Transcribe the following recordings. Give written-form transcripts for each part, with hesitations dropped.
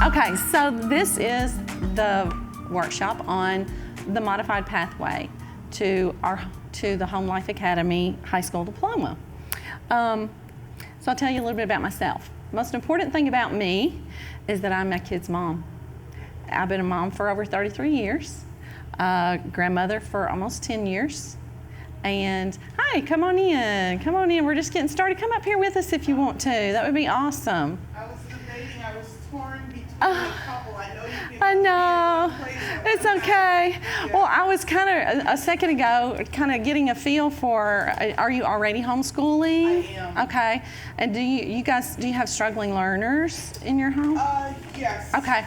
Okay, so this is the workshop on the modified pathway to the HomeLife Academy High School Diploma. So I'll tell you a little bit about myself. Most important thing about me is that I'm my kid's mom. I've been a mom for over 33 years, grandmother for almost 10 years. And hi, come on in. We're just getting started. Come up here with us if you want to. That would be awesome. I was debating, I was torn between a couple. I know. It's okay. Yeah. Well, I was kind of, a second ago, kind of getting a feel for, are you already homeschooling? I am. Okay. And do you have struggling learners in your home? Yes. Okay.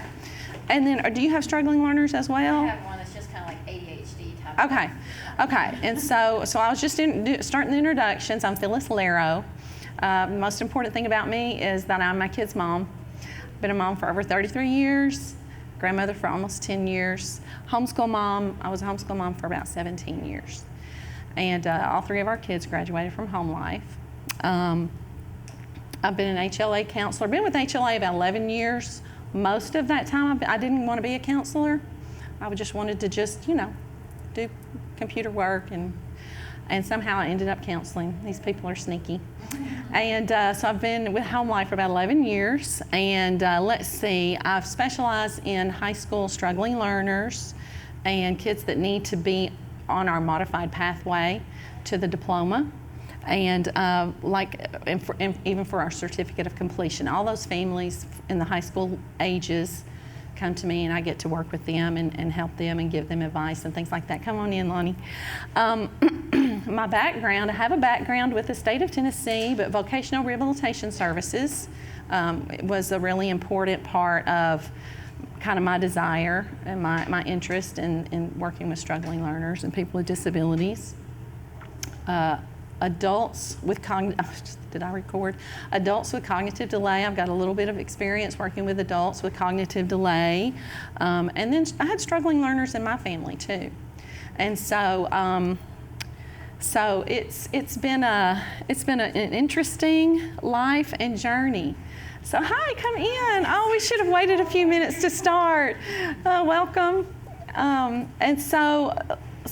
And then, do you have struggling learners as well? I have one that's just kind of like ADHD type. Okay. Okay. And so I was just starting the introductions. I'm Phyllis Laro. The most important thing about me is that I'm my kid's mom. Been a mom for over 33 years, grandmother for almost 10 years, homeschool mom. I was a homeschool mom for about 17 years. And all three of our kids graduated from HomeLife. I've been an HLA counselor, been with HLA about 11 years. Most of that time I didn't want to be a counselor. I just wanted to do computer work, and somehow I ended up counseling. These people are sneaky. And so I've been with HomeLife for about 11 years, and let's see, I've specialized in high school struggling learners and kids that need to be on our modified pathway to the diploma, and even for our certificate of completion. All those families in the high school ages come to me, and I get to work with them and help them and give them advice and things like that. Come on in, Lonnie. My background, I have a background with the state of Tennessee, but vocational rehabilitation services was a really important part of kind of my desire and my interest in working with struggling learners and people with disabilities. Adults with Adults with cognitive delay. I've got a little bit of experience working with adults with cognitive delay. And then I had struggling learners in my family too. And so it's been an interesting life and journey. So hi, come in. Oh, we should have waited a few minutes to start. Welcome. And so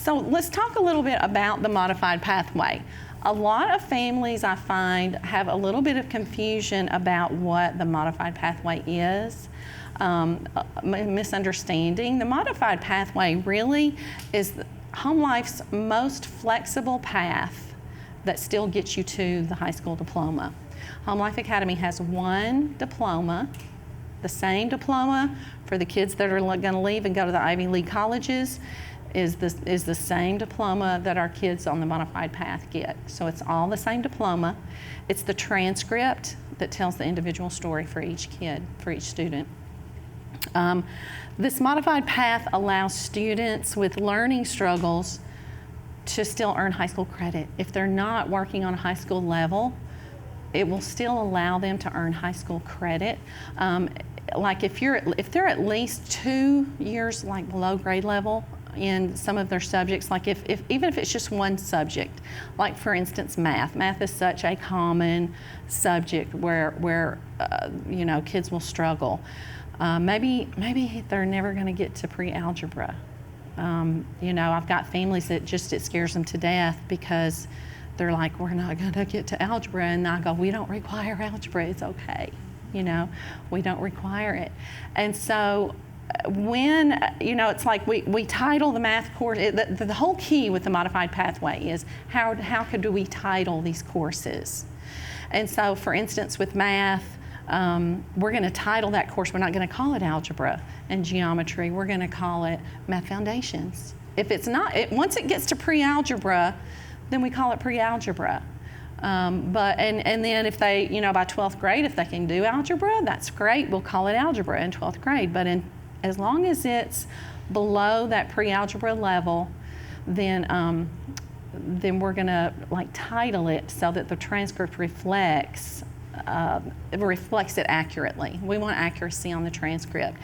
let's talk a little bit about the modified pathway. A lot of families, I find, have a little bit of confusion about what the modified pathway is, misunderstanding. The modified pathway really is HomeLife's most flexible path that still gets you to the high school diploma. HomeLife Academy has one diploma, the same diploma for the kids that are going to leave and go to the Ivy League colleges. Is the same diploma that our kids on the modified path get. So it's all the same diploma. It's the transcript that tells the individual story for each kid, for each student. This modified path allows students with learning struggles to still earn high school credit. If they're not working on a high school level, it will still allow them to earn high school credit. Like if they're at least 2 years like below grade level in some of their subjects, like even if it's just one subject, like for instance math. Math is such a common subject where kids will struggle. Maybe they're never going to get to pre-algebra. I've got families that it scares them to death because they're like, we're not going to get to algebra, and I go, we don't require algebra. It's okay. We don't require it. And so when, it's like we title the math course, the whole key with the modified pathway is how could we title these courses? And so, for instance, with math, we're going to title that course, we're not going to call it algebra and geometry, we're going to call it Math Foundations. If it's not, once it gets to pre-algebra, then we call it pre-algebra. And then if they, by 12th grade, if they can do algebra, that's great. We'll call it algebra in 12th grade. But as long as it's below that pre-algebra level, then we're going to title it so that the transcript reflects it accurately. We want accuracy on the transcript.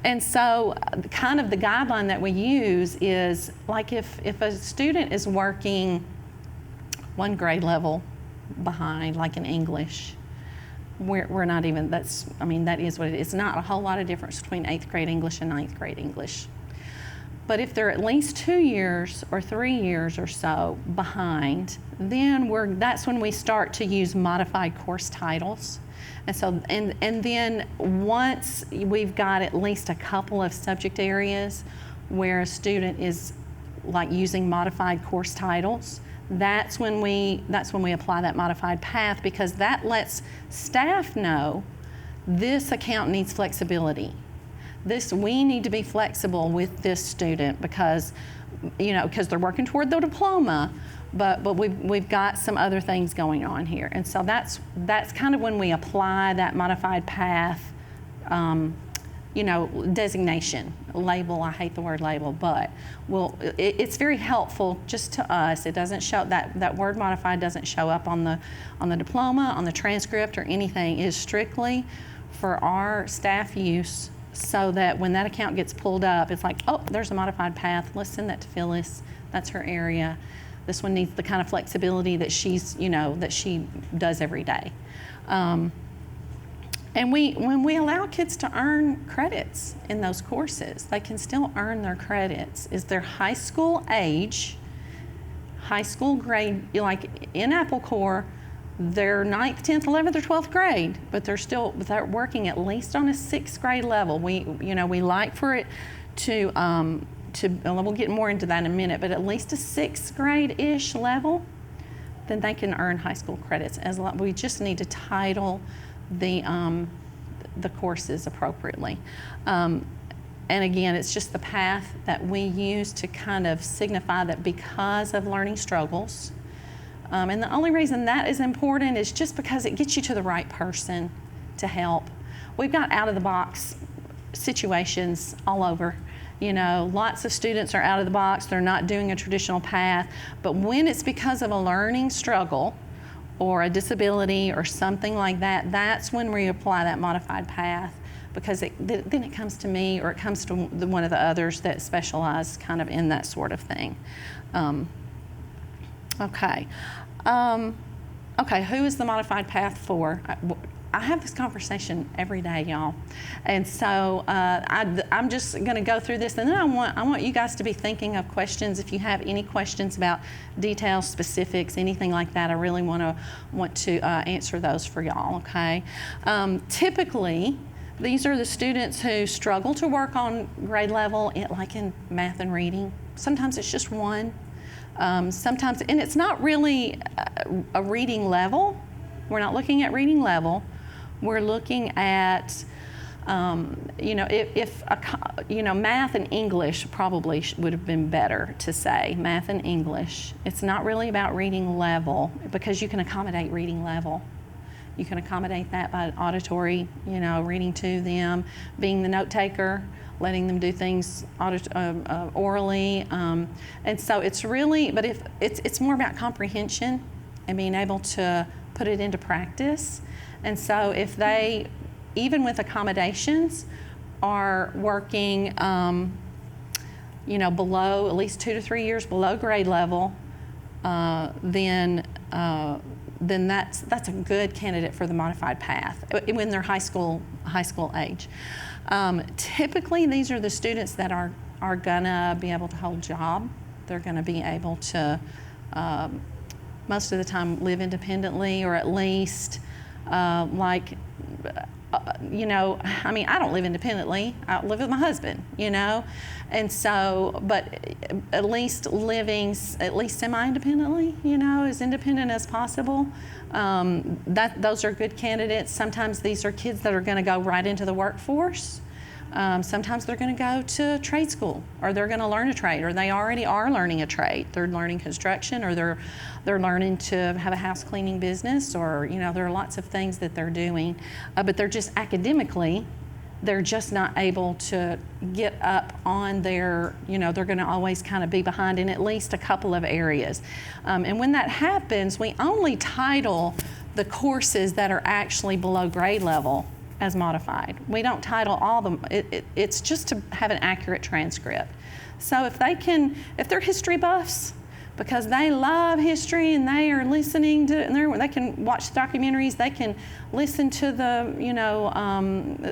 And so kind of the guideline that we use is like if a student is working one grade level behind, like in English, we're not even, that is what it is. It's not a whole lot of difference between 8th grade English and 9th grade English. But if they're at least 2 years or 3 years or so behind, then that's when we start to use modified course titles. And so, and then once we've got at least a couple of subject areas where a student is like using modified course titles, that's when we apply that modified path, because that lets staff know this account needs flexibility. We need to be flexible with this student because they're working toward their diploma, but we've got some other things going on here. And so that's kind of when we apply that modified path, designation, label. I hate the word label, but it's very helpful just to us. It doesn't show, that word modified doesn't show up on the diploma, on the transcript, or anything. It is strictly for our staff use, so that when that account gets pulled up, it's like, oh, there's a modified path. Let's send that to Phyllis. That's her area. This one needs the kind of flexibility that that she does every day. And when we allow kids to earn credits in those courses, they can still earn their credits. Is their high school age, high school grade, like in AppleCore, they're 9th, 10th, 11th, or 12th grade, but they're working at least on a 6th grade level. We like for it to and we'll get more into that in a minute, but at least a 6th grade-ish level, then they can earn high school credits. We just need to title the courses appropriately. And again, it's just the path that we use to kind of signify that because of learning struggles. And the only reason that is important is just because it gets you to the right person to help. We've got out-of-the-box situations all over. Lots of students are out of the box. They're not doing a traditional path. But when it's because of a learning struggle or a disability or something like that, that's when we apply that modified path, because then it comes to me, or it comes to one of the others that specialize kind of in that sort of thing. Okay. Who is the modified path for? I have this conversation every day, y'all. And so I'm just going to go through this, and then I want you guys to be thinking of questions. If you have any questions about details, specifics, anything like that, I really want to answer those for y'all, okay? Typically, these are the students who struggle to work on grade level, like in math and reading. Sometimes it's just one. Sometimes, and it's not really a reading level. We're not looking at reading level. We're looking at, math and English probably would have been better to say, math and English. It's not really about reading level, because you can accommodate reading level. You can accommodate that by auditory, reading to them, being the note taker, letting them do things orally. And so it's really, but if it's more about comprehension and being able to put it into practice. And so if they, even with accommodations, are working, below, at least 2 to 3 years below grade level, then that's a good candidate for the modified path when they're high school age. Typically, these are the students that are gonna be able to hold a job. They're gonna be able to, most of the time, live independently, or at least, I don't live independently. I live with my husband, and so, but at least living semi-independently, as independent as possible. Those are good candidates. Sometimes these are kids that are going to go right into the workforce. Sometimes they're going to go to trade school, or they're going to learn a trade, or they already are learning a trade. They're learning construction, or they're learning to have a house cleaning business, or there are lots of things that they're doing, but they're just academically, they're just not able to get up on their, they're going to always kind of be behind in at least a couple of areas. And when that happens, we only title the courses that are actually below grade level as modified. We don't title all of them. It's just to have an accurate transcript. So if they're history buffs, because they love history and they are listening to, and they can watch documentaries, they can listen to the,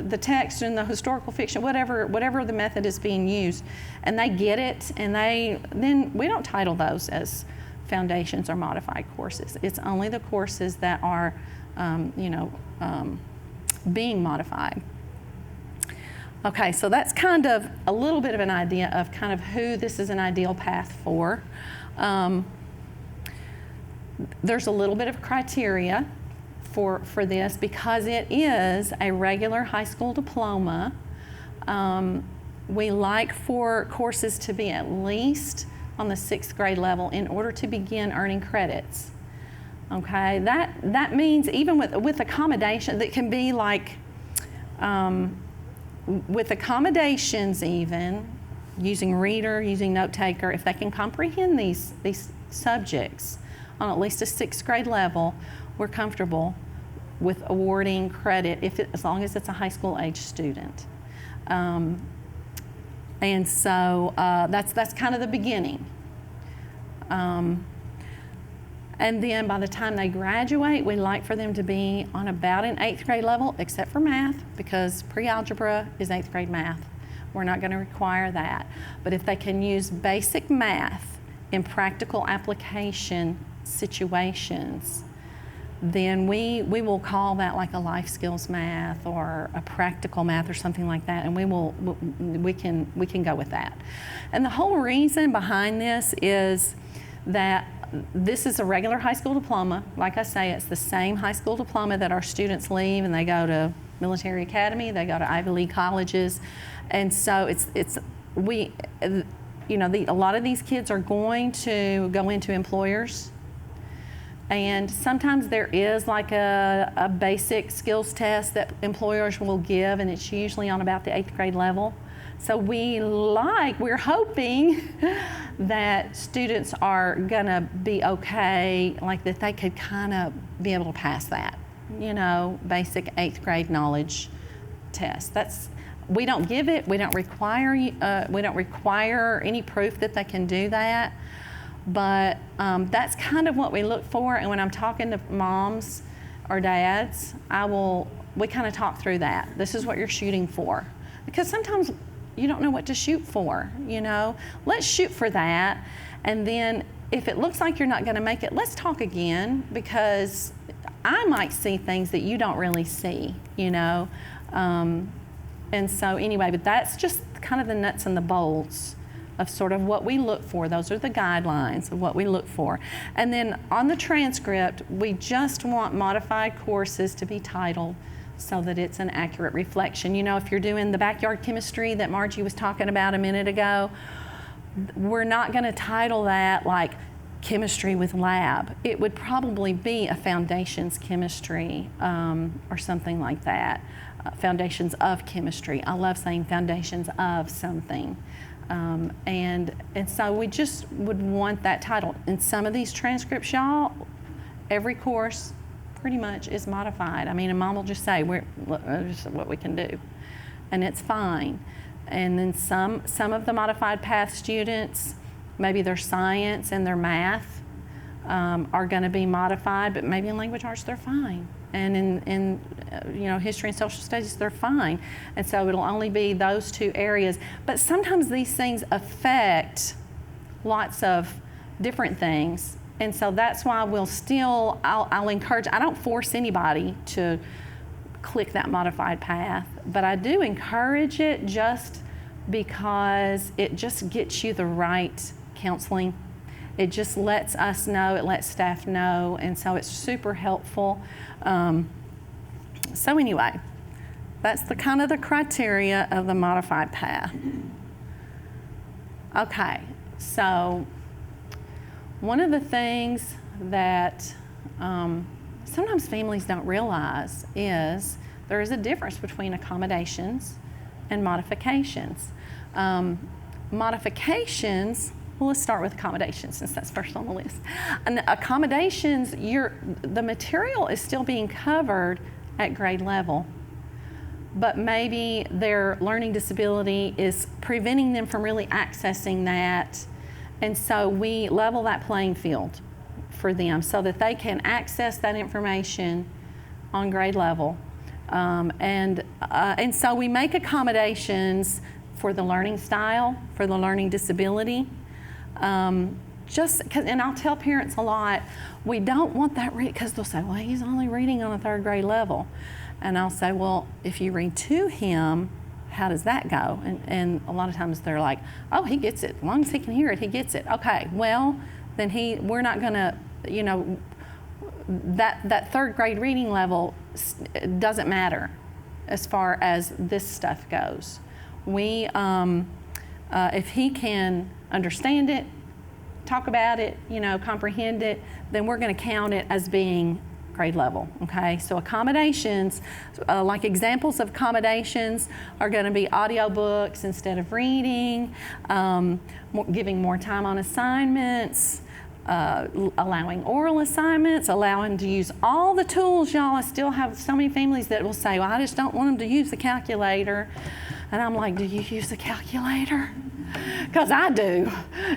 the text and the historical fiction, whatever the method is being used, and they get it, and then we don't title those as foundations or modified courses. It's only the courses that are, being modified. Okay, so that's kind of a little bit of an idea of kind of who this is an ideal path for. There's a little bit of criteria for this because it is a regular high school diploma. We like for courses to be at least on the 6th grade level in order to begin earning credits. Okay, that means even with accommodation, that can be like, with accommodations even, using reader, using note taker, if they can comprehend these subjects on at least a 6th grade level, we're comfortable with awarding credit as long as it's a high school age student. And so that's kind of the beginning. And then by the time they graduate, we like for them to be on about an 8th grade level, except for math, because pre-algebra is 8th grade math. We're not going to require that. But if they can use basic math in practical application situations, then we will call that like a life skills math or a practical math or something like that, and we can go with that. And the whole reason behind this is that this is a regular high school diploma. Like I say, it's the same high school diploma that our students leave and they go to military academy, they go to Ivy League colleges. And so a lot of these kids are going to go into employers. And sometimes there is like a basic skills test that employers will give, and it's usually on about the 8th grade level. So we're hoping that students are gonna be okay, like that they could kind of be able to pass that, basic 8th grade knowledge test. We don't give it, we don't require any proof that they can do that, but that's kind of what we look for. And when I'm talking to moms or dads, we kind of talk through that. This is what you're shooting for. Because sometimes you don't know what to shoot for, Let's shoot for that, and then if it looks like you're not going to make it, let's talk again, because I might see things that you don't really see, And so anyway, but that's just kind of the nuts and the bolts of sort of what we look for. Those are the guidelines of what we look for. And then on the transcript, we just want modified courses to be titled so that it's an accurate reflection. If you're doing the backyard chemistry that Margie was talking about a minute ago, we're not going to title that like chemistry with lab. It would probably be a foundations chemistry or something like that. Foundations of chemistry. I love saying foundations of something. And so we just would want that title. In some of these transcripts, y'all, every course pretty much is modified. I mean, a mom will just say, this is what we can do, and it's fine. And then some of the modified path students, maybe their science and their math are going to be modified, but maybe in language arts they're fine. And in history and social studies, they're fine. And so it'll only be those two areas. But sometimes these things affect lots of different things. And so that's why I'll encourage, I don't force anybody to click that modified path, but I do encourage it just because it just gets you the right counseling. It just lets us know, it lets staff know, and so it's super helpful. So anyway, that's the kind of the criteria of the modified path. Okay, so one of the things that sometimes families don't realize is there is a difference between accommodations and modifications. Modifications, well, let's start with accommodations since that's first on the list. And accommodations, the material is still being covered at grade level, but maybe their learning disability is preventing them from really accessing that And so we level that playing field for them so that they can access that information on grade level. And so we make accommodations for the learning style, for the learning disability. And I'll tell parents a lot, we don't want that because they'll say, well, he's only reading on a 3rd grade level. And I'll say, well, if you read to him, how does that go? And a lot of times they're like, oh, he gets it. As long as he can hear it, he gets it. Okay, well, then we're not gonna, that 3rd grade reading level doesn't matter as far as this stuff goes. If he can understand it, talk about it, comprehend it, then we're going to count it as being grade level, okay? So accommodations, like examples of accommodations are going to be audiobooks instead of reading, giving more time on assignments, allowing oral assignments, allowing to use all the tools, y'all. I still have so many families that will say, well, I just don't want them to use the calculator. And I'm like, do you use the calculator? Because I do.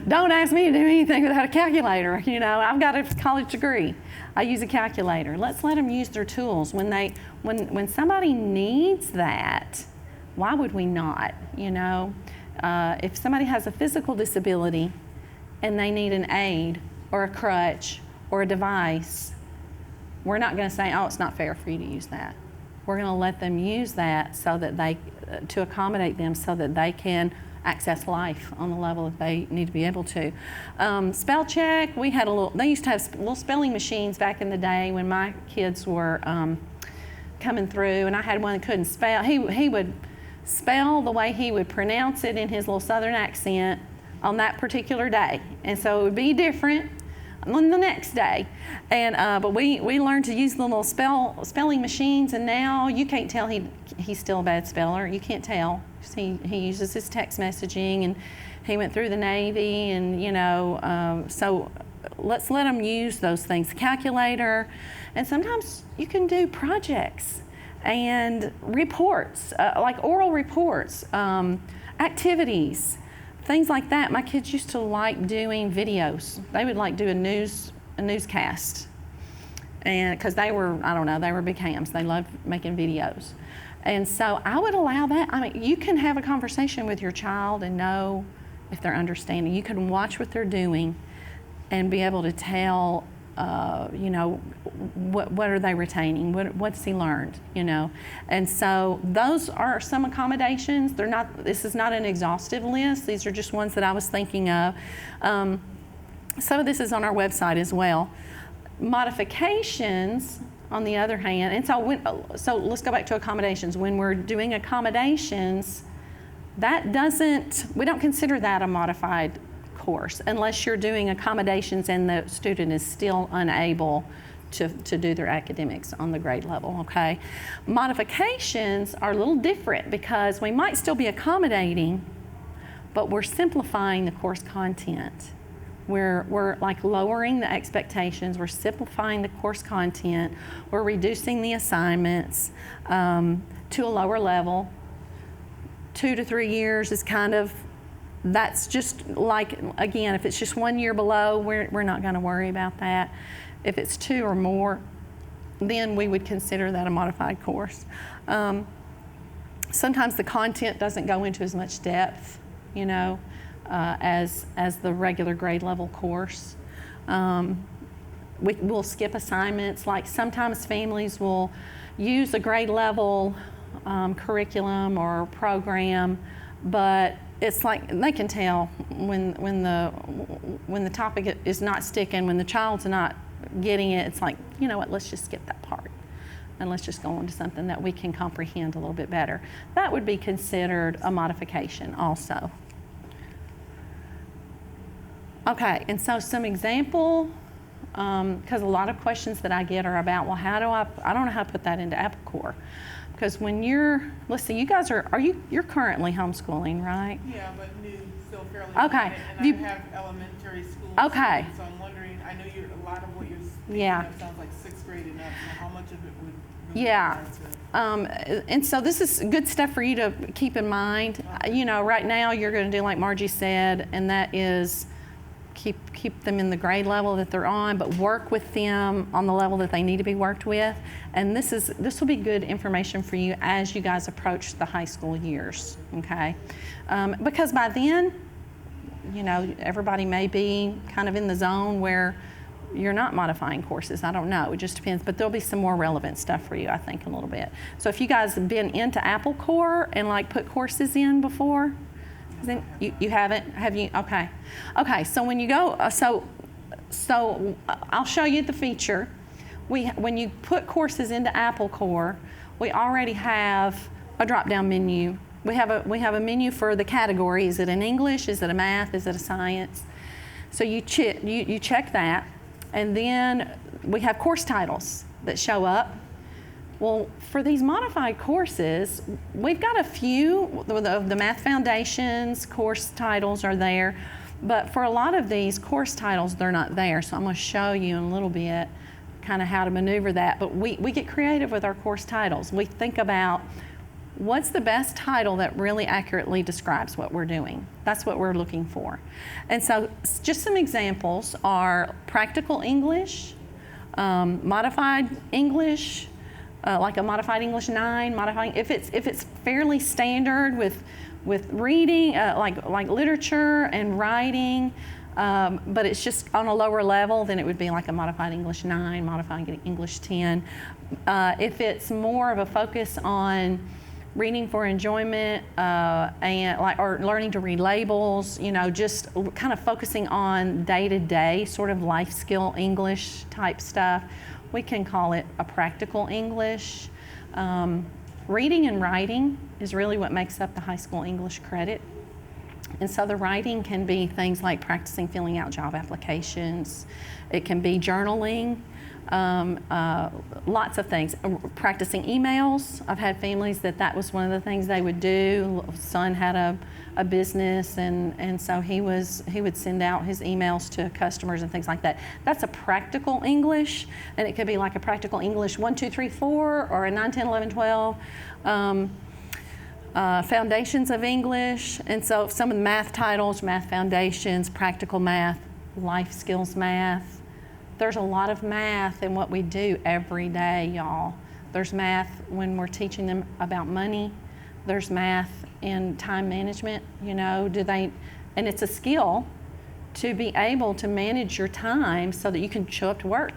Don't ask me to do anything without a calculator. I've got a college degree. I use a calculator. Let's let them use their tools. When somebody needs that, why would we not? If somebody has a physical disability and they need an aid or a crutch or a device, we're not going to say, oh, it's not fair for you to use that. We're going to let them use that so that to accommodate them so that they can access life on the level that they need to be able to. Spell check, they used to have little spelling machines back in the day when my kids were coming through, and I had one that couldn't spell. He would spell the way he would pronounce it in his little southern accent on that particular day. And so it would be different on the next day. But we learned to use the little spelling machines, and now you can't tell he's still a bad speller. You can't tell. He uses his text messaging, and he went through the Navy, and so let's let him use those things. The calculator, and sometimes you can do projects and reports, like oral reports, activities, things like that. My kids used to like doing videos. They would like do a newscast, and because they were big hams. They loved making videos. And so I would allow that. I mean, you can have a conversation with your child and know if they're understanding. You can watch what they're doing and be able to tell, what are they retaining? What's he learned? And so those are some accommodations. This is not an exhaustive list. These are just ones that I was thinking of. Some of this is on our website as well. Modifications, on the other hand, and so let's go back to accommodations. When we're doing accommodations, we don't consider that a modified course unless you're doing accommodations and the student is still unable to do their academics on the grade level, okay? Modifications are a little different because we might still be accommodating, but we're simplifying the course content. We're like lowering the expectations, we're simplifying the course content, we're reducing the assignments to a lower level. 2 to 3 years is that's just like, again, if it's just 1 year below, we're not going to worry about that. If it's 2 or more, then we would consider that a modified course. Sometimes the content doesn't go into as much depth, as the regular grade level course. We'll skip assignments. Like sometimes families will use a grade level curriculum or program, but it's like they can tell when the topic is not sticking, when the child's not getting it. It's like, let's just skip that part and let's just go on to something that we can comprehend a little bit better. That would be considered a modification also. Okay, and so some example, because a lot of questions that I get are about, well, I don't know how to put that into AppleCore. Because when let's see, you guys you're currently homeschooling, right? Yeah, but new, still fairly okay. new. And I have elementary school okay. students, so I'm wondering, I know a lot of what you're speaking of sounds like 6th grade and up, so how much of it would really and so this is good stuff for you to keep in mind. Right now you're going to do like Margie said, and that is keep them in the grade level that they're on, but work with them on the level that they need to be worked with. And this will be good information for you as you guys approach the high school years, okay? Because by then, you know, everybody may be kind of in the zone where you're not modifying courses. I don't know, it just depends, but there'll be some more relevant stuff for you, I think, a little bit. So if you guys have been into AppleCore and like put courses in before, then you haven't, have you? Okay. Okay, so when you go, so I'll show you the feature. When you put courses into AppleCore, we already have a drop-down menu. We have a menu for the category. Is it an English? Is it a math? Is it a science? So you check that, and then we have course titles that show up. Well, for these modified courses, we've got a few of the Math Foundations course titles are there, but for a lot of these course titles, they're not there. So I'm going to show you in a little bit kind of how to maneuver that. But we get creative with our course titles. We think about what's the best title that really accurately describes what we're doing. That's what we're looking for. And so just some examples are practical English, modified English, like a modified English 9, modifying if it's fairly standard with reading, like literature and writing, but it's just on a lower level, then it would be like a modified English 9, modified English 10. If it's more of a focus on reading for enjoyment or learning to read labels, you know, just kind of focusing on day-to-day sort of life skill English type stuff, we can call it a practical English. Reading and writing is really what makes up the high school English credit. And so the writing can be things like practicing filling out job applications. It can be journaling, lots of things. Practicing emails. I've had families that was one of the things they would do. Son had a business, and so he would send out his emails to customers and things like that. That's a practical English, and it could be like a practical English 1, 2, 3, 4, or a 9, 10, 11, 12. Foundations of English, and so some of the math titles, Math Foundations, Practical Math, Life Skills Math. There's a lot of math in what we do every day, y'all. There's math when we're teaching them about money. There's math in time management, you know, and it's a skill to be able to manage your time so that you can show up to work,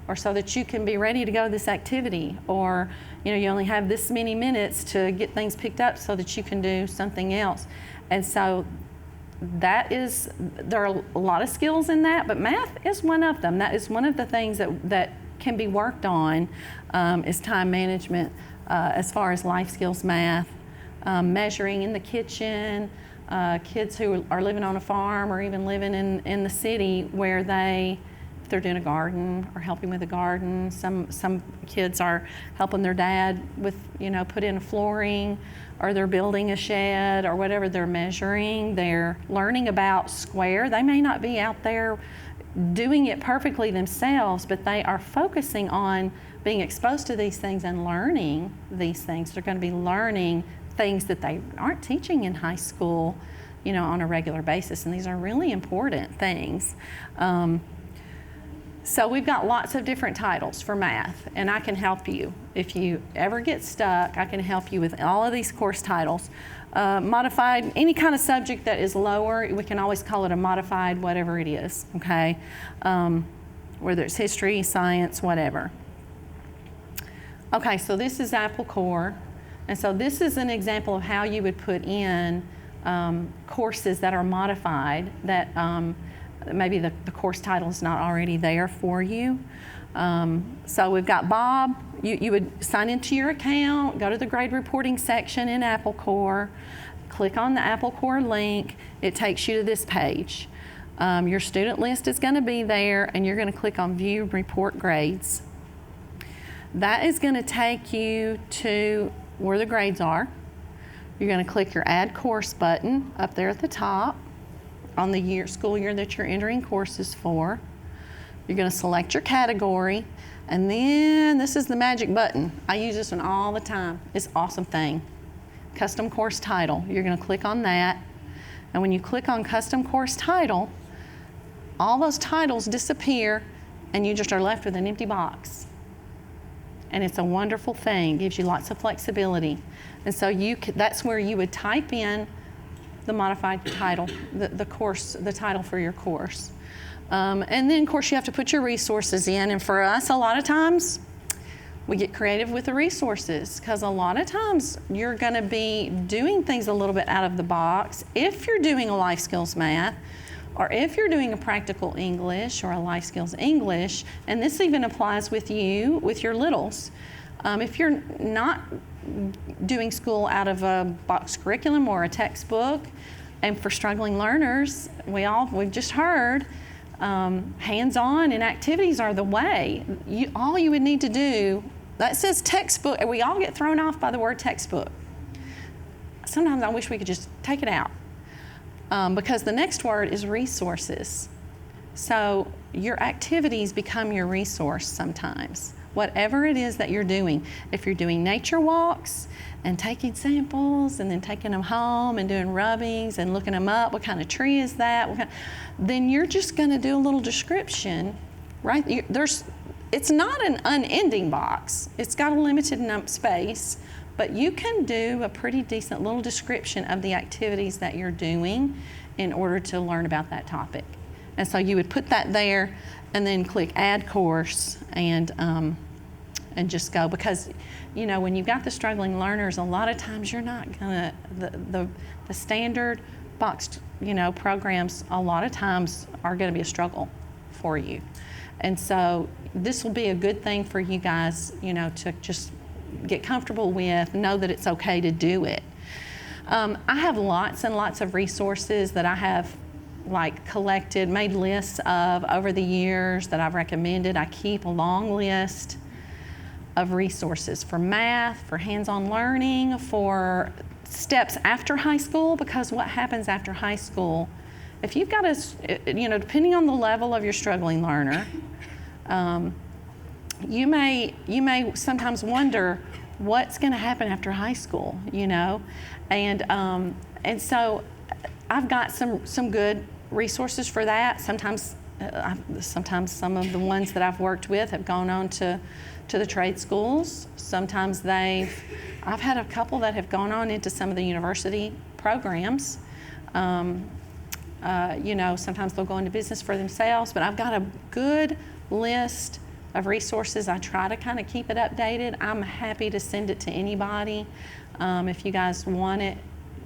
or so that you can be ready to go to this activity, or you know, you only have this many minutes to get things picked up so that you can do something else. And so there are a lot of skills in that, but math is one of them. That is one of the things that can be worked on, is time management as far as life skills math, measuring in the kitchen, kids who are living on a farm or even living in the city where if they're doing a garden or helping with a garden. Some kids are helping their dad with, you know, put in flooring, or they're building a shed, or whatever they're measuring. They're learning about square. They may not be out there doing it perfectly themselves, but they are focusing on being exposed to these things and learning these things. They're going to be learning things that they aren't teaching in high school, you know, on a regular basis, and these are really important things. So we've got lots of different titles for math, and I can help you. If you ever get stuck, I can help you with all of these course titles. Modified, any kind of subject that is lower, we can always call it a modified whatever it is, okay? Whether it's history, science, whatever. Okay, so this is AppleCore, and so this is an example of how you would put in courses that are modified, that maybe the course title is not already there for you. So we've got Bob. You would sign into your account, go to the grade reporting section in AppleCore, click on the AppleCore link. It takes you to this page. Your student list is going to be there, and you're going to click on View Report Grades. That is going to take you to where the grades are. You're going to click your Add Course button up there at the top on the school year that you're entering courses for. You're going to select your category, and then this is the magic button. I use this one all the time. It's an awesome thing. Custom Course Title. You're going to click on that, and when you click on Custom Course Title, all those titles disappear and you just are left with an empty box. And it's a wonderful thing, gives you lots of flexibility. And so that's where you would type in the modified title, the course, the title for your course. And then, of course, you have to put your resources in. And for us, a lot of times, we get creative with the resources because a lot of times you're going to be doing things a little bit out of the box. If you're doing a life skills math, or if you're doing a practical English or a life skills English, and this even applies with you, with your littles. If you're not doing school out of a box curriculum or a textbook, and for struggling learners, we've just heard, hands-on and activities are the way. All you would need to do, that says textbook, and we all get thrown off by the word textbook. Sometimes I wish we could just take it out because the next word is resources. So your activities become your resource sometimes. Whatever it is that you're doing, if you're doing nature walks and taking samples and then taking them home and doing rubbings and looking them up, what kind of tree is that? Then you're just going to do a little description, right? It's not an unending box. It's got a limited space, but you can do a pretty decent little description of the activities that you're doing in order to learn about that topic. And so you would put that there and then click Add Course and just go, because when you've got the struggling learners, a lot of times you're not gonna, the standard boxed programs a lot of times are going to be a struggle for you. And so this will be a good thing for you guys to just get comfortable with, know that it's okay to do it. I have lots and lots of resources that I have collected, made lists of over the years that I've recommended. I keep a long list of resources for math, for hands-on learning, for steps after high school, because what happens after high school, if you've got depending on the level of your struggling learner, you may sometimes wonder what's going to happen after high school, and so I've got some good resources for that. Sometimes some of the ones that I've worked with have gone on to the trade schools. Sometimes I've had a couple that have gone on into some of the university programs. Sometimes they'll go into business for themselves, but I've got a good list of resources. I try to kind of keep it updated. I'm happy to send it to anybody. If you guys want it,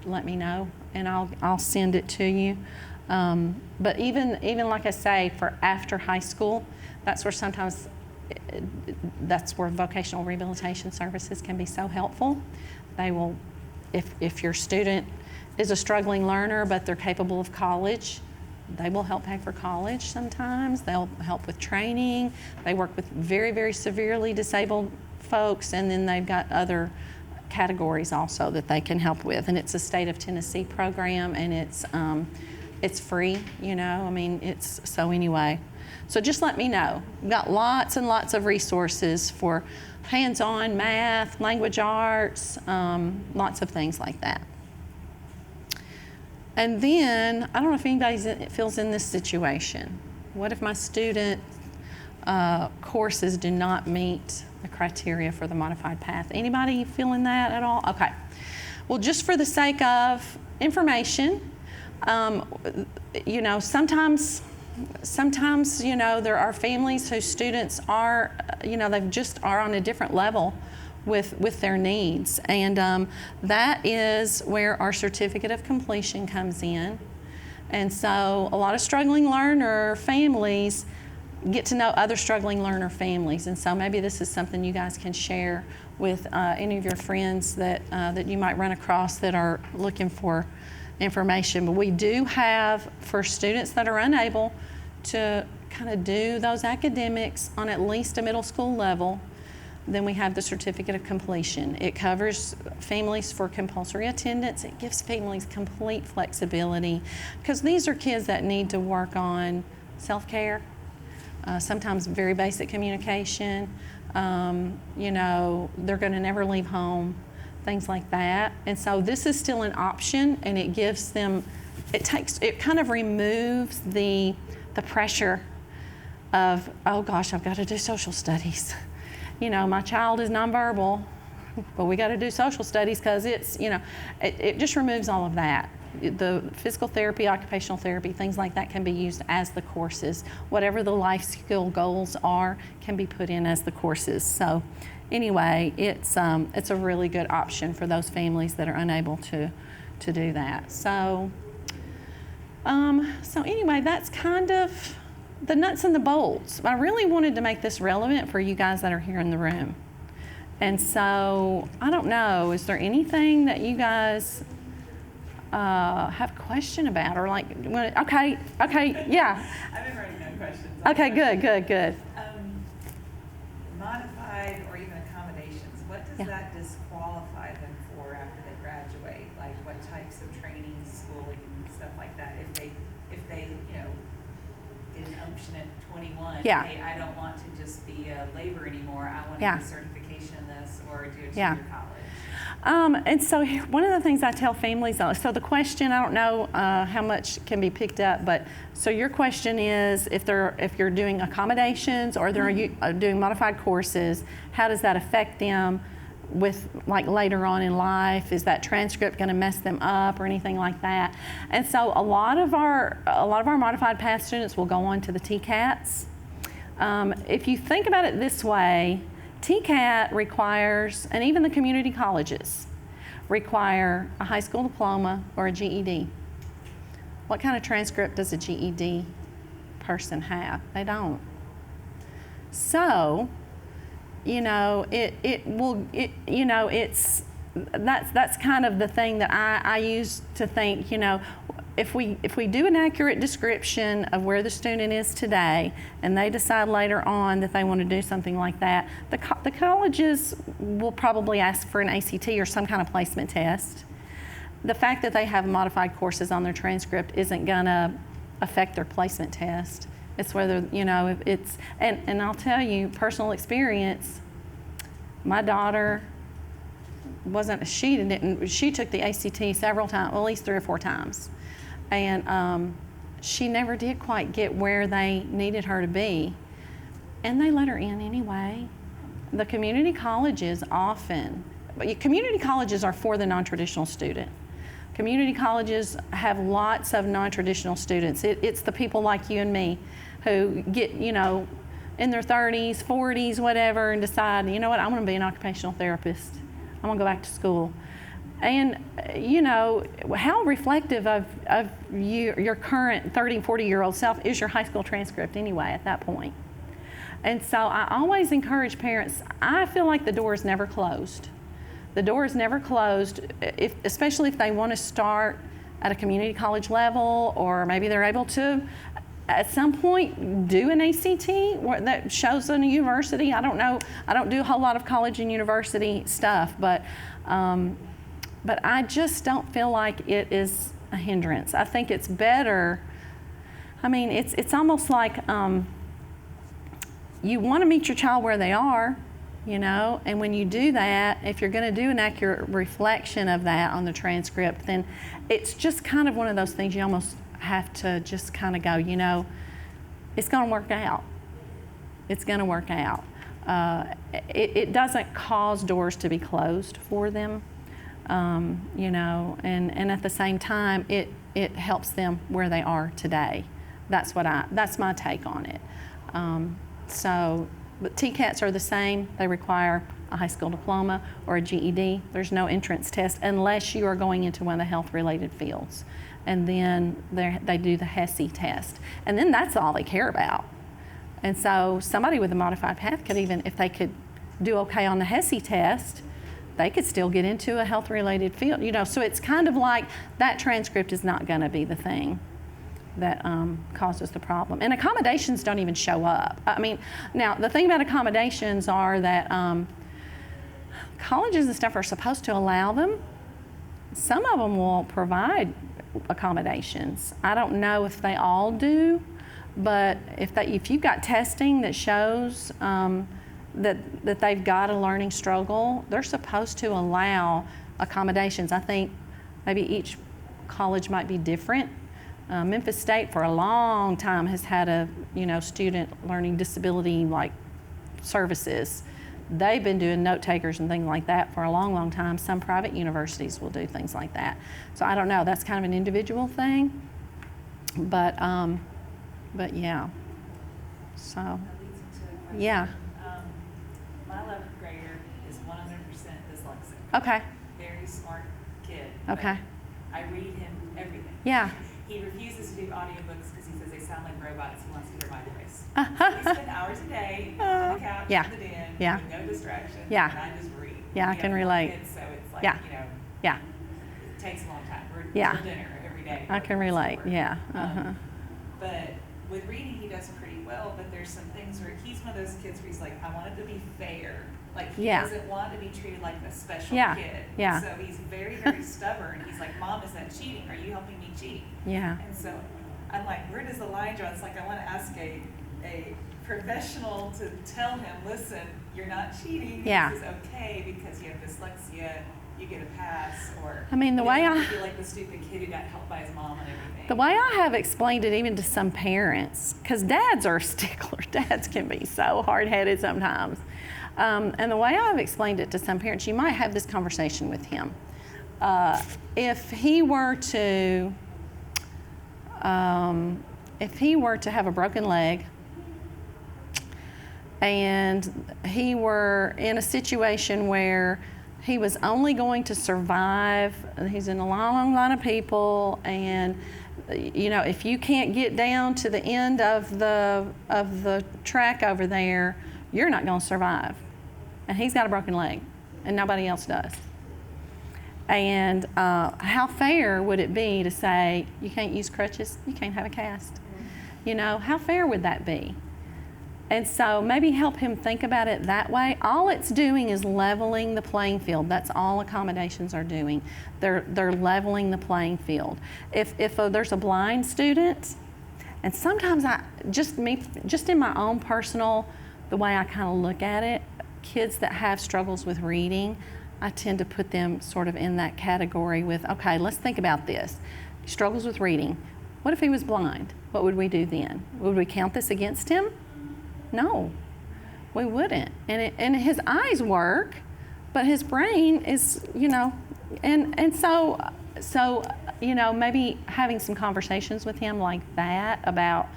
let me know and I'll send it to you. But even like I say, for after high school, that's where vocational rehabilitation services can be so helpful. They will, if your student is a struggling learner but they're capable of college, they will help pay for college sometimes. They'll help with training. They work with very, very severely disabled folks, and then they've got other categories also that they can help with. And it's a state of Tennessee program, and it's free, anyway. So just let me know. We've got lots and lots of resources for hands-on math, language arts, lots of things like that. And then, I don't know if anybody feels in this situation. What if my student courses do not meet the criteria for the modified path? Anybody feeling that at all? Okay. Well, just for the sake of information, sometimes there are families whose students are, they just are on a different level with their needs, and that is where our certificate of completion comes in. And so a lot of struggling learner families get to know other struggling learner families, and so maybe this is something you guys can share with any of your friends that you might run across that are looking for information. But we do have, for students that are unable to kind of do those academics on at least a middle school level, then we have the certificate of completion. It covers families for compulsory attendance. It gives families complete flexibility, because these are kids that need to work on self-care, sometimes very basic communication. They're going to never leave home, things like that. And so this is still an option, and it gives them, it kind of removes the the pressure of, oh gosh, I've got to do social studies. You know, my child is nonverbal, but we got to do social studies because it's, you know, it just removes all of that. The physical therapy, occupational therapy, things like that can be used as the courses. Whatever the life skill goals are can be put in as the courses. So anyway, it's a really good option for those families that are unable to do that. So, so anyway, that's kind of the nuts and the bolts. I really wanted to make this relevant for you guys that are here in the room. And so, I don't know, is there anything that you guys have a question about, or like, okay, yeah. I've been writing down questions. Okay, good. Modified or even accommodations, what does Yeah. that disqualify them for after they graduate? Like what types of training, schooling, stuff like that? If they, you know, did an option at 21, Yeah. hey, I don't want to just be a labor anymore, I want to Yeah. do a certification in this or do a Yeah. junior college. And so one of the things I tell families, so the question, I don't know how much can be picked up, but so your question is if you're doing accommodations or they're doing modified courses, how does that affect them with like later on in life? Is that transcript going to mess them up or anything like that? And so a lot of our modified path students will go on to the TCATs. If you think about it this way, TCAT requires, and even the community colleges require a high school diploma or a GED. What kind of transcript does a GED person have? They don't. So, you know, that's kind of the thing that I use to think, you know, if we do an accurate description of where the student is today and they decide later on that they want to do something like that, the colleges will probably ask for an ACT or some kind of placement test. The fact that they have modified courses on their transcript isn't going to affect their placement test. It's whether, you know, if it's, and I'll tell you, personal experience, my daughter she took the ACT several times, at least 3 or 4 times. And she never did quite get where they needed her to be. And they let her in anyway. The community colleges are for the non-traditional student. Community colleges have lots of non-traditional students. It's the people like you and me who get, you know, in their 30s, 40s, whatever, and decide, you know what, I'm going to be an occupational therapist. I'm going to go back to school. And, you know, how reflective of your current 30 and 40-year-old self is your high school transcript anyway at that point? And so I always encourage parents, I feel like the door is never closed. The door is never closed, especially if they want to start at a community college level, or maybe they're able to, at some point, do an ACT that shows in a university. I don't know. I don't do a whole lot of college and university stuff, but I just don't feel like it is a hindrance. I think it's better. I mean, it's almost like you want to meet your child where they are, you know, and when you do that, if you're going to do an accurate reflection of that on the transcript, then it's just kind of one of those things you almost have to just kind of go, you know, it's going to work out. It's going to work out. It doesn't cause doors to be closed for them. You know, and at the same time, it helps them where they are today. That's my take on it. But TCATs are the same. They require a high school diploma or a GED. There's no entrance test unless you are going into one of the health-related fields. And then they do the HESI test. And then that's all they care about. And so somebody with a modified path could even, if they could do okay on the HESI test, they could still get into a health-related field. You know, so it's kind of like that transcript is not going to be the thing that causes the problem. And accommodations don't even show up. I mean, now the thing about accommodations are that colleges and stuff are supposed to allow them. Some of them will provide accommodations. I don't know if they all do, but if you've got testing that shows that they've got a learning struggle, they're supposed to allow accommodations. I think maybe each college might be different, Memphis State for a long time has had a, student learning disability like services. They've been doing note takers and things like that for a long, long time. Some private universities will do things like that. So I don't know, that's kind of an individual thing. But yeah, so, That leads into a question. yeah, My 11th grader is 100% dyslexic. okay, Very smart kid. but okay, I read him everything. yeah. He refuses to do audiobooks because he says they sound like robots. He wants to hear my voice. Uh-huh. We spend hours a day on the couch Yeah. in the den Yeah. with no distraction. Yeah. And I just read. Yeah, I We can have 4 relate. kids, so it's like, Yeah. Yeah, it takes a long time. We're Yeah. till dinner every day. I can relate, yeah, But with reading, he does pretty well, but there's some things where he's one of those kids where he's like, I want it to be fair. Like, he Yeah. doesn't want to be treated like a special Yeah. kid. Yeah. So he's very, very stubborn. He's like, Mom, is that cheating? Are you helping me cheat? yeah, And so I'm like, where does the line draw? It's like, I want to ask a professional to tell him, listen, you're not cheating. Yeah. This is okay because you have dyslexia. You get a pass. Or I mean, the he way doesn't I- feel like the stupid kid who got helped by his mom and everything. The way I have explained it even to some parents, because dads are sticklers, dads can be so hard-headed sometimes. And the way I've explained it to some parents, you might have this conversation with him. If he were to have a broken leg and he were in a situation where he was only going to survive, he's in a long line of people, and if you can't get down to the end of the track over there, you're not going to survive. And he's got a broken leg, and nobody else does. And how fair would it be to say, you can't use crutches, you can't have a cast? How fair would that be? And so maybe help him think about it that way. All it's doing is leveling the playing field. That's all accommodations are doing. They're leveling the playing field. If there's a blind student, and sometimes just in my own personal, the way I kind of look at it, kids that have struggles with reading, I tend to put them sort of in that category with, okay, let's think about this. Struggles with reading. What if he was blind? What would we do then? Would we count this against him? No, we wouldn't. And his eyes work, but his brain is, and so maybe having some conversations with him like that about,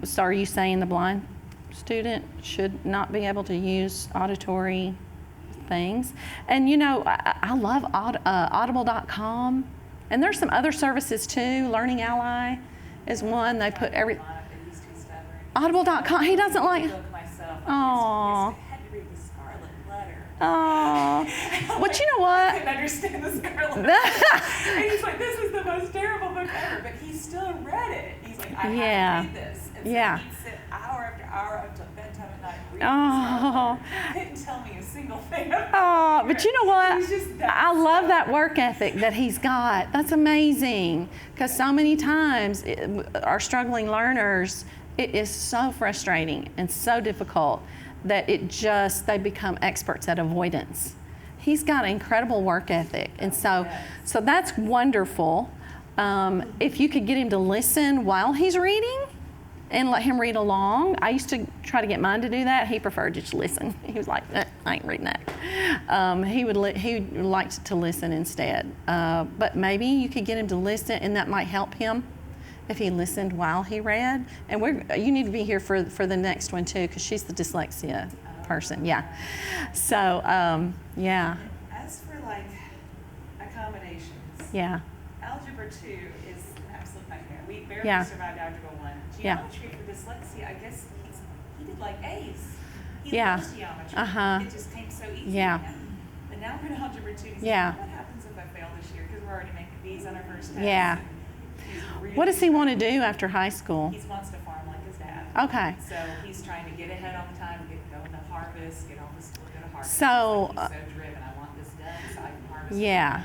so are you saying the blind student should not be able to use auditory things? And I love audible.com, and there's some other services too. Learning Ally is one. They put He's too stubborn. Audible.com. He doesn't like. Book myself. Aw. I had to read the Scarlet Letter. Oh, but you know I what? couldn't understand the Scarlet Letter. And he's like, this is the most terrible book ever. But he still read it. He's like, I Yeah. have to read this. And so Yeah. he'd sit hour after hour up till bedtime at night reading Oh. the Scarlet Letter. He couldn't tell me a single thing about Oh, but you know what? He's just that I love that stubborn. work ethic that he's got. That's amazing. Because so many times our struggling learners, it is so frustrating and so difficult that they become experts at avoidance. He's got an incredible work ethic, and so that's wonderful. If you could get him to listen while he's reading and let him read along. I used to try to get mine to do that. He preferred to just listen. He was like, I ain't reading that. He liked to listen instead. But maybe you could get him to listen, and that might help him if he listened while he read. And you need to be here for the next one too, because she's the dyslexia person. Yeah. So yeah. As for like accommodations, Yeah. Algebra 2 is an absolute nightmare. We barely Yeah. survived Algebra 1. Yeah. Geometry for dyslexia, I guess he did like A's. He Yeah. loves geometry. Uh-huh. It just came so easy Yeah. to him. But now we're in Algebra 2. He's Yeah. like, what happens if I fail this year? Because we're already making B's on our first test. Yeah. and he's really What does he want to do after high school? He wants to farm like his dad. Okay. So he's trying to get ahead all the time, go into harvest, get off of school, go to harvest. So, He's so driven. I want this done so I can harvest. Yeah.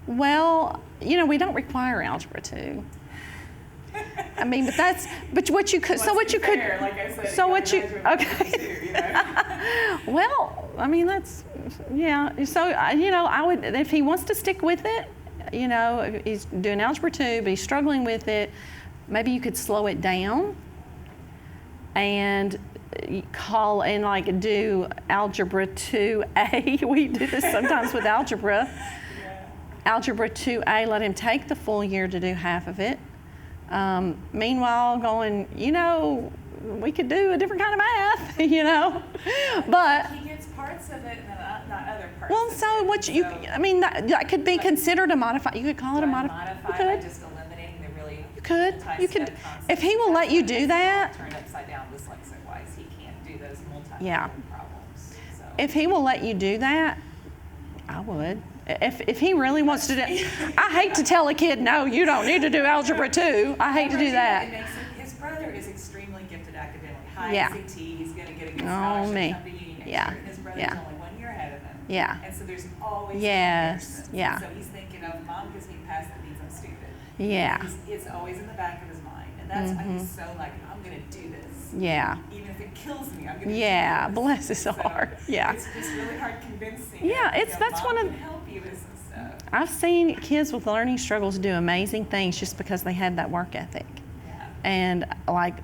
Well, we don't require Algebra 2. I mean, but what you could, Like I said, so what you, graduate okay. too, you know? Well, I mean, that's, yeah. So, I would, if he wants to stick with it, you know, he's doing Algebra 2, but he's struggling with it. Maybe you could slow it down and call and like do Algebra 2A. We do this sometimes with algebra. Algebra 2A, let him take the full year to do half of it. Meanwhile, going, you know, we could do a different kind of math, you know, but. He gets parts of it and not other parts. Well, so what you, I mean, that could be considered a modified. You could call it a modified. You By could. just eliminating the really You could. You could. multi-step If he will let you do that. Turned upside down dyslexic-wise, he can't do those Yeah. problems. So. If he will let you do that, I would. If he really wants to do, I hate to tell a kid, no, you don't need to do Algebra 2. I hate to do that. It makes it, his brother is extremely gifted academically. High Yeah. ACT, he's going to get a good Oh, scholarship me. come to uni next Yeah. year. And his brother's Yeah. only 1 year ahead of him. Yeah. And so there's always Yes. comparisons. Yeah. So he's thinking of, Mom gives me a pass that means I'm stupid. Yeah. It's always in the back of his mind. And that's why he's so like, I'm going to do this. Yeah. Even if it kills me, I'm going to Yeah. do this. Bless his So heart. Yeah. It's just really hard convincing. Yeah, him, it's- that's Mom one of- can help you with some stuff. I've seen kids with learning struggles do amazing things just because they had that work ethic. Yeah. And like,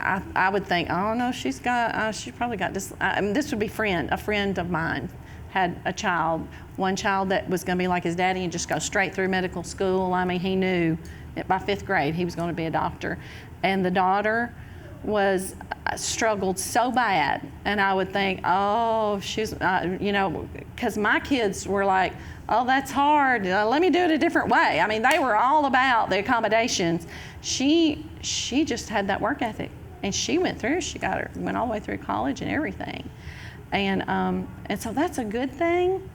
I would think, oh no, she's probably got this. I mean, this would be a friend of mine had a child, one child that was going to be like his daddy and just go straight through medical school. I mean, he knew that by 5th grade he was going to be a doctor. And the daughter was struggled so bad, and I would think, oh, she's, you know, because my kids were like, oh, that's hard. Let me do it a different way. I mean, they were all about the accommodations. She just had that work ethic, and she went through. She went all the way through college and everything, and so that's a good thing.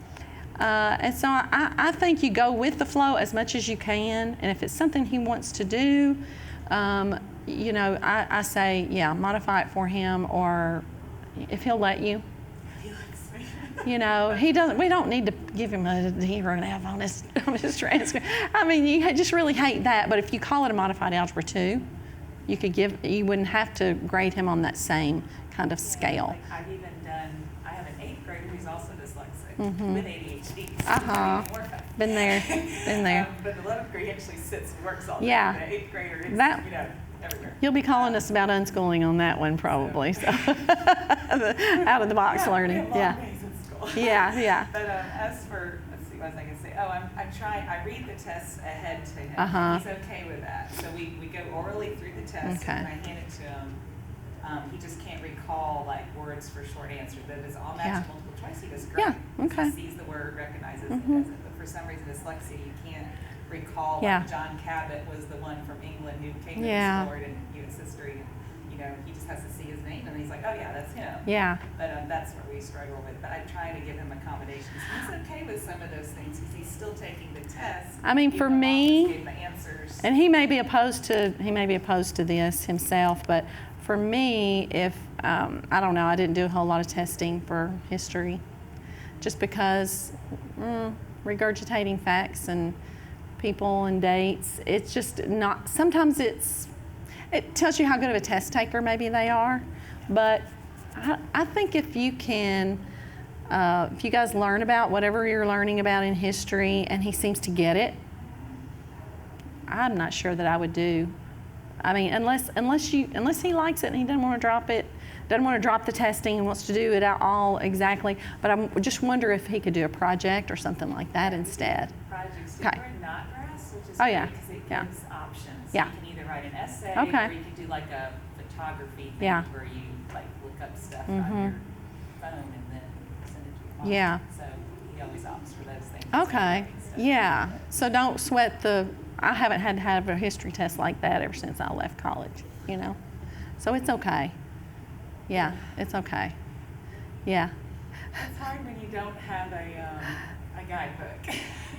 And so I think you go with the flow as much as you can, and if it's something he wants to do, you know, I say, yeah, modify it for him, or if he'll let you. You know, he doesn't. We don't need to give him a 0.5 on his transcript. I mean, you just really hate that. But if you call it a modified Algebra 2, you wouldn't have to grade him on that same kind of scale. Like I've even done. I have an 8th grader who's also dyslexic with ADHD. So Been there. Been there. But the 11th grade actually sits and works all day. Yeah. The 8th grader is, That- you know, everywhere. You'll be calling us about unschooling on that one probably. So out of the box learning. We Yeah. have long days in school. Yeah. Yeah. But as for, let's see, what was I going to say? Oh, I'm trying, I read the tests ahead to him. He's okay with that. So we go orally through the test, Okay. and I hand it to him. He just can't recall like words for short answer. That is all match Yeah. and multiple choice. He does great. Yeah, okay. He sees the word, recognizes it, does it. But for some reason, dyslexia, you can't recall. Yeah. Like John Cabot was the one from England who came and Yeah. explored in U.S. history. And, you know, he just has to see his name, and he's like, oh yeah, that's him. Yeah. But that's where we struggle with. But I'm trying to give him accommodations. He's okay with some of those things because he's still taking the test. I mean, even for though Mom me- just gave him the answers. And he may be opposed to this himself, but for me, if I don't know, I didn't do a whole lot of testing for history, just because regurgitating facts and people and dates, it's just not. Sometimes it tells you how good of a test taker maybe they are, but I think if you can. If you guys learn about whatever you're learning about in history, and he seems to get it, I'm not sure that I would do. I mean, unless he likes it and he doesn't want to drop it, doesn't want to drop the testing and wants to do it all exactly. But I just wonder if he could do a project or something like that instead. Projects. Okay. We're in Knotgrass, which is Oh, great yeah. because it Yeah. gives options. Yeah. You can either write an essay Okay. or you can do like a photography thing Yeah. where you like look up stuff on your phone and then send it to your mom. Yeah. So he always opts for those things. Okay. Yeah. So don't sweat I haven't had to have a history test like that ever since I left college, you know. So it's okay. Yeah, it's okay. Yeah. It's hard when you don't have a guidebook.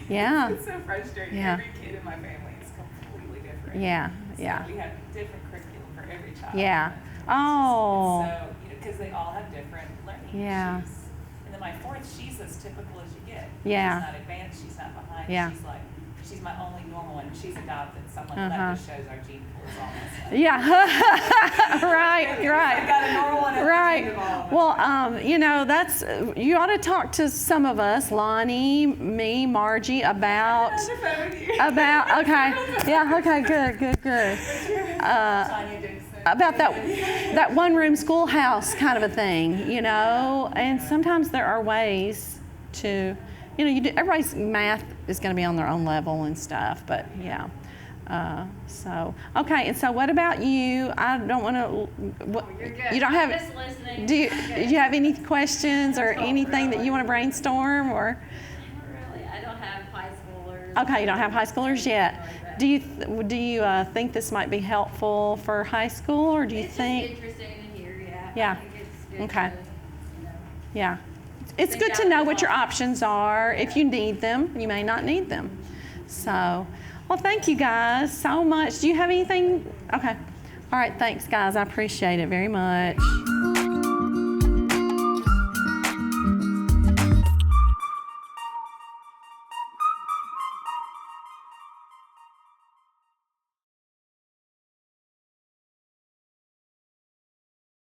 Yeah. It's so frustrating. Yeah. Every kid in my family is completely different. Yeah. So Yeah. we have different curriculum for every child. Yeah. And it's Oh. So, you know, because they all have different learning Yeah. issues. And then my 4th, she's as typical as you get. Yeah. She's not advanced, she's not behind. Yeah. She's my only normal one. she's adopted someone, that just shows our gene pool is all messed up. Yeah. Right, I right. got a normal one and a Right. gene of all of us. Well, you know, you ought to talk to some of us, Lonnie, me, Margie, about, okay. Yeah, okay, good. Tanya Dixon. About that one-room schoolhouse kind of a thing, you know, and sometimes there are ways to, you know, everybody's math is going to be on their own level and stuff, but yeah. So, okay, and so what about you? I don't want to, You're good. you don't I'm have, just listening. do you have any questions or anything that you want to brainstorm or? Really, I don't have high schoolers. Okay, you don't have high schoolers yet. Do you think this might be helpful for high school, or do you It's think? just interesting to hear, yeah. Yeah. I think it's good Okay. to, you know. Yeah, it's Think good to out know the what your box. options are. If you need them, you may not need them. So, well, thank you guys so much. Do you have anything? Okay. All right, thanks guys. I appreciate it very much.